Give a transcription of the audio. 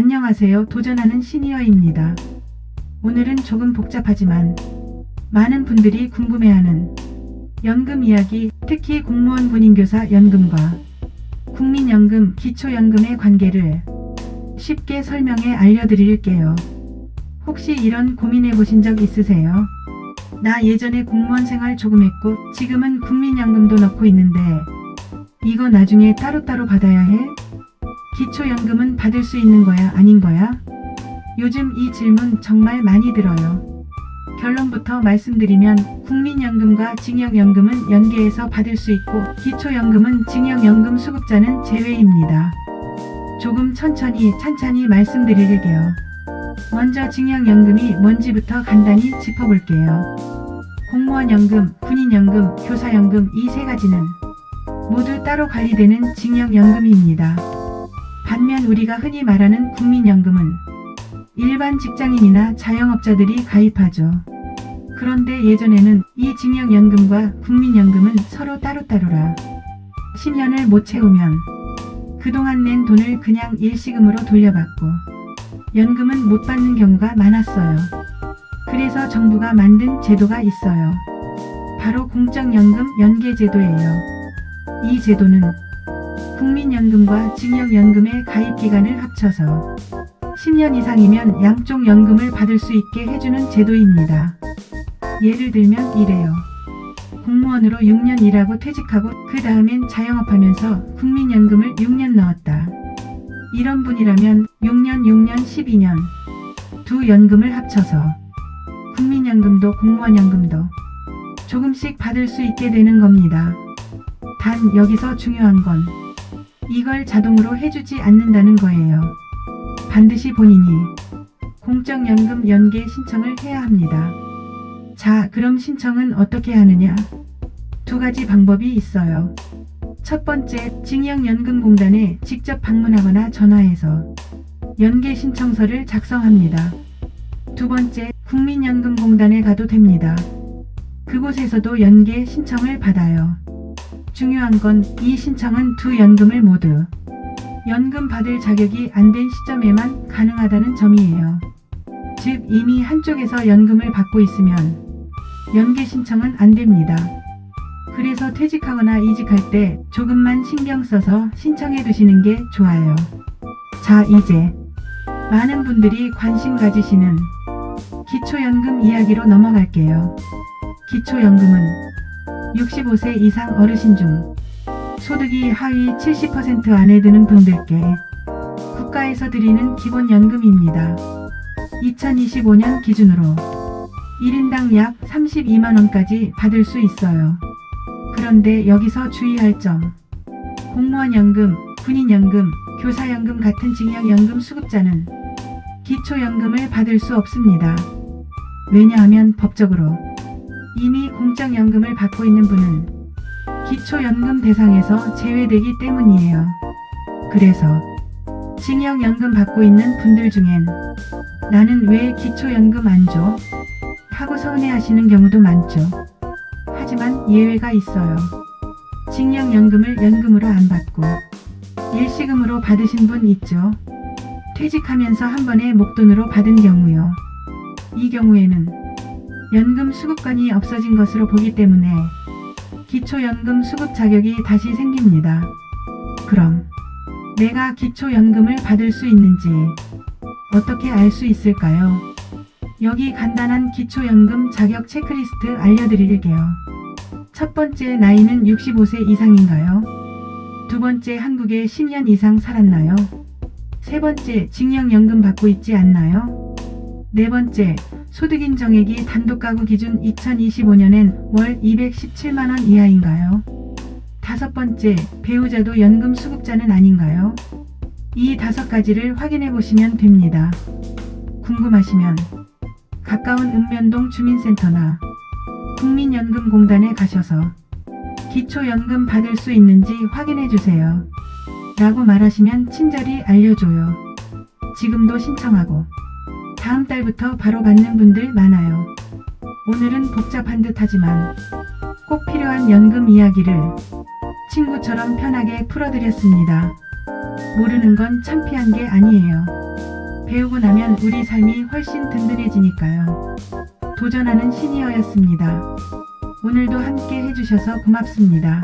안녕하세요. 도전하는 시니어입니다. 오늘은 조금 복잡하지만 많은 분들이 궁금해하는 연금 이야기, 특히 공무원 군인교사 연금과 국민연금, 기초연금의 관계를 쉽게 설명해 알려드릴게요. 혹시 이런 고민해 보신 적 있으세요? 나 예전에 공무원 생활 조금 했고 지금은 국민연금도 넣고 있는데 이거 나중에 따로따로 받아야 해? 기초연금은 받을 수 있는 거야, 아닌 거야? 요즘 이 질문 정말 많이 들어요. 결론부터 말씀드리면 국민연금과 징역연금은 연계해서 받을 수 있고 기초연금은 징역연금 수급자는 제외입니다. 조금 천천히 말씀드릴게요. 먼저 징역연금이 뭔지부터 간단히 짚어볼게요. 공무원연금, 군인연금, 교사연금 이 세 가지는 모두 따로 관리되는 징역연금입니다. 반면 우리가 흔히 말하는 국민연금은 일반 직장인이나 자영업자들이 가입하죠. 그런데 예전에는 이 징역연금과 국민연금은 서로 따로따로라 10년을 못 채우면 그동안 낸 돈을 그냥 일시금으로 돌려받고 연금은 못 받는 경우가 많았어요. 그래서 정부가 만든 제도가 있어요. 바로 공적연금 연계제도예요. 이 제도는 국민연금과 징역연금의 가입기간을 합쳐서 10년 이상이면 양쪽 연금을 받을 수 있게 해주는 제도입니다. 예를 들면 이래요. 공무원으로 6년 일하고 퇴직하고 그 다음엔 자영업하면서 국민연금을 6년 넣었다. 이런 분이라면 6년 12년 두 연금을 합쳐서 국민연금도 공무원연금도 조금씩 받을 수 있게 되는 겁니다. 단 여기서 중요한 건 이걸 자동으로 해주지 않는다는 거예요. 반드시 본인이 공적연금 연계 신청을 해야 합니다. 자, 그럼 신청은 어떻게 하느냐? 두 가지 방법이 있어요. 첫 번째, 징역연금공단에 직접 방문하거나 전화해서 연계 신청서를 작성합니다. 두 번째, 국민연금공단에 가도 됩니다. 그곳에서도 연계 신청을 받아요. 중요한 건 이 신청은 두 연금을 모두 연금 받을 자격이 안 된 시점에만 가능하다는 점이에요. 즉 이미 한쪽에서 연금을 받고 있으면 연계 신청은 안 됩니다. 그래서 퇴직하거나 이직할 때 조금만 신경 써서 신청해 두시는 게 좋아요. 자, 이제 많은 분들이 관심 가지시는 기초연금 이야기로 넘어갈게요. 기초연금은 65세 이상 어르신 중 소득이 하위 70% 안에 드는 분들께 국가에서 드리는 기본연금입니다. 2025년 기준으로 1인당 약 32만원까지 받을 수 있어요. 그런데 여기서 주의할 점, 공무원연금, 군인연금, 교사연금 같은 징역연금 수급자는 기초연금을 받을 수 없습니다. 왜냐하면 법적으로 이미 공적연금을 받고 있는 분은 기초연금 대상에서 제외되기 때문이에요. 그래서 징역연금 받고 있는 분들 중엔 나는 왜 기초연금 안 줘? 하고 서운해하시는 경우도 많죠. 하지만 예외가 있어요. 징역연금을 연금으로 안 받고 일시금으로 받으신 분 있죠. 퇴직하면서 한 번에 목돈으로 받은 경우요. 이 경우에는 연금 수급관이 없어진 것으로 보기 때문에 기초연금 수급 자격이 다시 생깁니다. 그럼 내가 기초연금을 받을 수 있는지 어떻게 알 수 있을까요? 여기 간단한 기초연금 자격 체크리스트 알려드릴게요. 첫 번째, 나이는 65세 이상인가요? 두 번째, 한국에 10년 이상 살았나요? 세 번째, 징역연금 받고 있지 않나요? 네 번째, 소득인정액이 단독가구 기준 2025년엔 월 217만원 이하인가요? 다섯 번째, 배우자도 연금 수급자는 아닌가요? 이 5가지를 확인해 보시면 됩니다. 궁금하시면 가까운 읍면동 주민센터나 국민연금공단에 가셔서 기초연금 받을 수 있는지 확인해 주세요. 라고 말하시면 친절히 알려줘요. 지금도 신청하고 다음 달부터 바로 받는 분들 많아요. 오늘은 복잡한 듯 하지만 꼭 필요한 연금 이야기를 친구처럼 편하게 풀어드렸습니다. 모르는 건 창피한 게 아니에요. 배우고 나면 우리 삶이 훨씬 든든해지니까요. 도전하는 시니어였습니다. 오늘도 함께 해주셔서 고맙습니다.